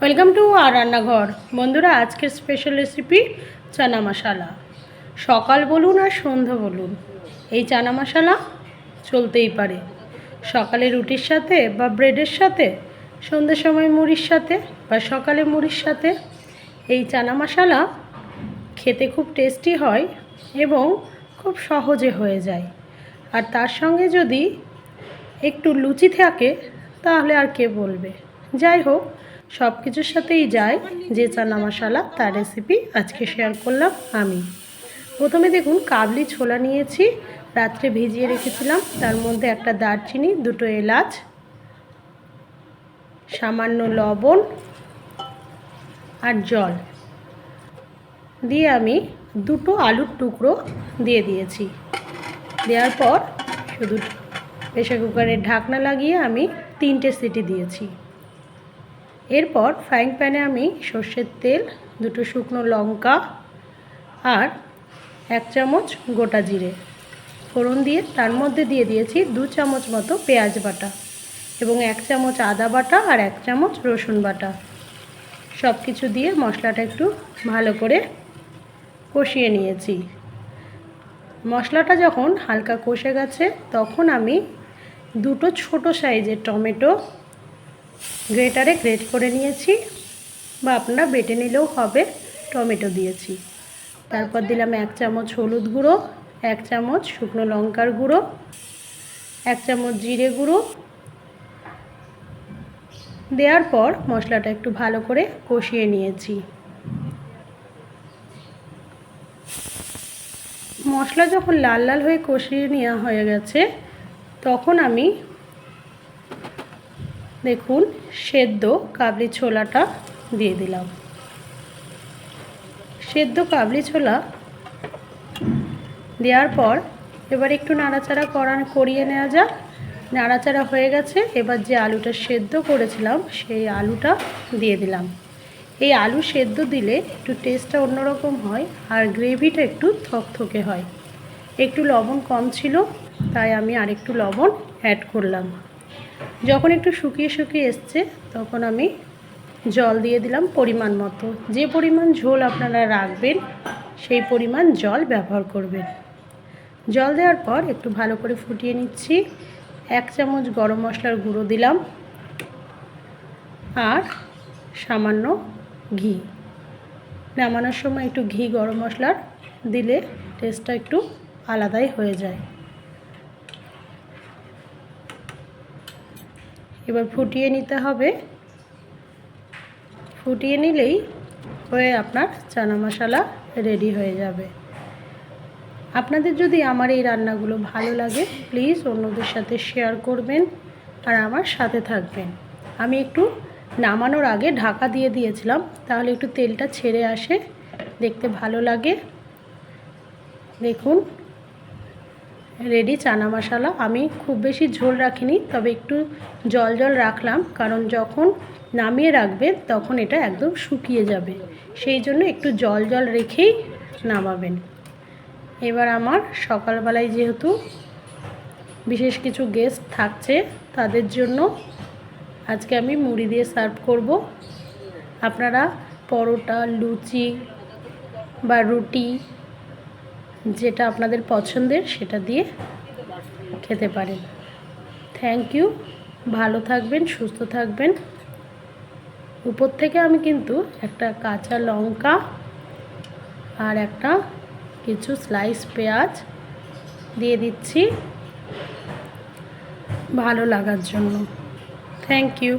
Welcome to আর রান্নাঘর। বন্ধুরা, আজকের স্পেশাল রেসিপি চানা মশালা। সকাল বলুন আর সন্ধ্যা বলুন, এই চানা মশালা চলতেই পারে। সকালে রুটির সাথে বা ব্রেডের সাথে, সন্ধ্যের সময় মুড়ির সাথে বা সকালে মুড়ির সাথে এই চানা মশালা খেতে খুব টেস্টি হয় এবং খুব সহজে হয়ে যায়। আর তার সঙ্গে যদি একটু লুচি থাকে তাহলে আর কে বলবে। যাই হোক, সব কিছুর সাথেই যায় যে চানা মশালা, তার রেসিপি আজকে শেয়ার করলাম আমি। প্রথমে দেখুন, কাবলি ছোলা নিয়েছি, রাত্রে ভিজিয়ে রেখেছিলাম। তার মধ্যে একটা দারচিনি, দুটো এলাচ, সামান্য লবণ আর জল দিয়ে আমি দুটো আলুর টুকরো দিয়ে দিয়েছি। দেওয়ার পর শুধু প্রেসার কুকারের ঢাকনা লাগিয়ে আমি 3টে সিটি দিয়েছি। এরপর ফ্রাইং প্যানে আমি সর্ষের তেল, দুটো শুকনো লঙ্কা আর 1 চামচ গোটা জিরে ফোড়ন দিয়ে তার মধ্যে দিয়ে দিয়েছি 2 চামচ মতো পেঁয়াজ বাটা এবং 1 চামচ আদা বাটা আর 1 চামচ রসুন বাটা। সব কিছু দিয়ে মশলাটা একটু ভালো করে কষিয়ে নিয়েছি। মশলাটা যখন হালকা কষে গেছে তখন আমি দুটো ছোট সাইজের টমেটো গ্রেটারে গ্রেট করে নিয়েছি, বা আপনারা বেটে নিলেও হবে। টমেটো দিয়েছি। তারপর দিলাম 1 চামচ হলুদ গুঁড়ো, 1 চামচ শুকনো লঙ্কার গুঁড়ো, 1 চামচ জিরে গুঁড়ো। দেওয়ার পর মশলাটা একটু ভালো করে কষিয়ে নিয়েছি। মশলা যখন লাল লাল হয়ে কষিয়ে নেওয়া হয়ে গেছে তখন আমি দেখুন সেদ্ধ কাবলি ছোলাটা দিয়ে দিলাম। সেদ্ধ কাবলি ছোলা দেওয়ার পর এবার একটু নাড়াচাড়া করিয়ে নেওয়া যাক। নাড়াচাড়া হয়ে গেছে। এবার যে আলুটা সেদ্ধ করেছিলাম সেই আলুটা দিয়ে দিলাম। এই আলু সেদ্ধ দিলে একটু টেস্টটা অন্যরকম হয় আর গ্রেভিটা একটু থকথকে হয়। একটু লবণ কম ছিল, তাই আমি আরেকটু লবণ অ্যাড করলাম। যখন একটু শুকিয়ে শুকিয়ে এসছে তখন আমি জল দিয়ে দিলাম পরিমাণ মতো। যে পরিমাণ ঝোল আপনারা রাখবেন সেই পরিমাণ জল ব্যবহার করবেন। জল দেওয়ার পর একটু ভালো করে ফুটিয়ে নিচ্ছি। 1 চামচ গরম মশলার গুঁড়ো দিলাম আর সামান্য ঘি। নামানোর সময় একটু ঘি গরম মশলার দিলে টেস্টটা একটু আলাদাই হয়ে যায়। এবার ফুটিয়ে নিতে হবে। ফুটিয়ে নিলেই হয়ে আপনার চানা মশলা রেডি হয়ে যাবে। আপনাদের যদি আমার এই রান্নাগুলো ভালো লাগে প্লিজ অন্যদের সাথে শেয়ার করবেন আর আমার সাথে থাকবেন। আমি একটু নামানোর আগে ঢাকা দিয়ে দিয়েছিলাম, তাহলে একটু তেলটা ছেড়ে আসে, দেখতে ভালো লাগে। দেখুন রেডি চানা মশলা। আমি খুব বেশি ঝোল রাখিনি, তবে একটু জল জল রাখলাম, কারণ যখন নামিয়ে রাখবেন তখন এটা একদম শুকিয়ে যাবে, সেই জন্য একটু জল জল রেখেই নামাবেন। এবার আমার সকালবেলায় যেহেতু বিশেষ কিছু গেস্ট থাকছে তাদের জন্য আজকে আমি মুড়ি দিয়ে সার্ভ করব। আপনারা পরোটা, লুচি বা রুটি, যেটা আপনাদের পছন্দের সেটা দিয়ে খেতে পারেন। Thank you. ভালো থাকবেন, সুস্থ থাকবেন। উপর থেকে আমি কিন্তু একটা কাঁচা লঙ্কা আর একটা কিছু স্লাইস পেঁয়াজ দিয়ে দিচ্ছি ভালো লাগার জন্য। Thank you.